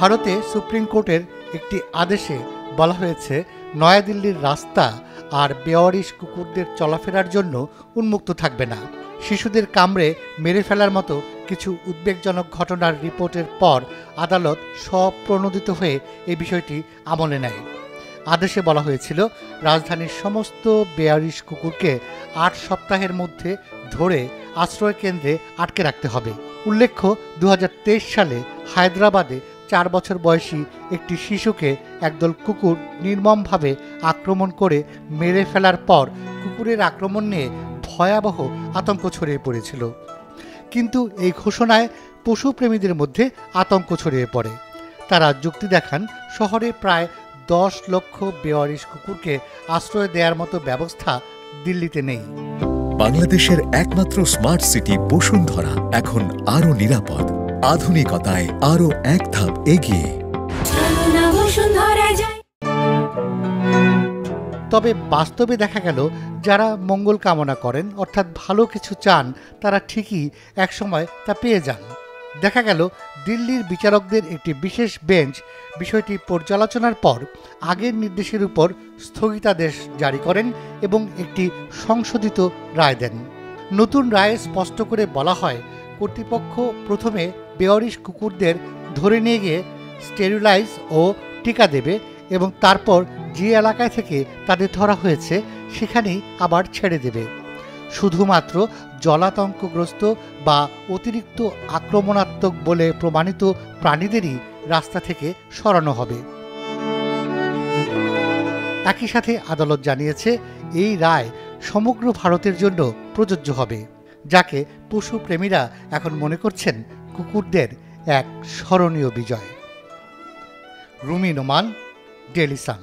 ভারতে সুপ্রিম কোর্টের একটি আদেশে বলা হয়েছে নয়াদিল্লির রাস্তা আর বেওয়ারিশ কুকুরদের চলাফেরার জন্য উন্মুক্ত থাকবে না। শিশুদের কামড়ে মেরে ফেলার মতো কিছু উদ্বেগজনক ঘটনার রিপোর্টের পর আদালত স্বপ্রণোদিত হয়ে এই বিষয়টি আমলে নেয়। আদেশে বলা হয়েছিল রাজধানীর সমস্ত বেওয়ারিশ কুকুরকে ৮ সপ্তাহের মধ্যে ধরে আশ্রয় কেন্দ্রে আটকে রাখতে হবে। উল্লেখ্য ২০২৩ সালে হায়দ্রাবাদে ৪ বছর বয়সী একটি শিশুকে একদল কুকুর নির্মমভাবে আক্রমণ করে মেরে ফেলার পর কুকুরের আক্রমণ নিয়ে ভয়াবহ আতঙ্ক ছড়িয়ে পড়েছিল। কিন্তু এই ঘোষণায় পশুপ্রেমীদের মধ্যে আতঙ্ক ছড়িয়ে পড়ে। তারা যুক্তি দেখান শহরে প্রায় ১০ লক্ষ বেওয়ারিশ কুকুরকে আশ্রয় দেওয়ার মতো ব্যবস্থা দিল্লিতে নেই। বাংলাদেশের একমাত্র স্মার্ট সিটি বসুন্ধরা এখন আরো নিরাপদ, আধুনিকতায় আরো এক ধাপ এগিয়ে। তবে বাস্তবে দেখা গেল যারা মঙ্গল কামনা করেন অর্থাৎ ভালো কিছু চান তারা ঠিকই একসময় তা পেয়ে যান। দেখা গেল দিল্লির বিচারকদের একটি বিশেষ বেঞ্চ বিষয়টি পর্যালোচনার পর আগের নির্দেশের উপর স্থগিতাদেশ জারি করেন এবং একটি সংশোধিত রায় দেন। নতুন রায়ে স্পষ্ট করে বলা হয় কর্তৃপক্ষ প্রথমে বেওয়ারিশ কুকুরদের ধরে নিয়ে গিয়ে স্টেরিলাইজ ও টিকা দেবে এবং তারপর যে এলাকায় থেকে তাদের ধরা হয়েছে সেখানেই আবার ছেড়ে দেবে। শুধুমাত্র জলাতঙ্কগ্রস্ত বা অতিরিক্ত আক্রমণাত্মক বলে প্রমাণিত প্রাণীদেরই রাস্তা থেকে সরানো হবে। একই সাথে আদালত জানিয়েছে এই রায় সমগ্র ভারতের জন্য প্রযোজ্য হবে, যাকে পশুপ্রেমীরা এখন মনে করছেন কুকুরদের এক স্মরণীয় বিজয়। Rumi Noman, Daily Sun.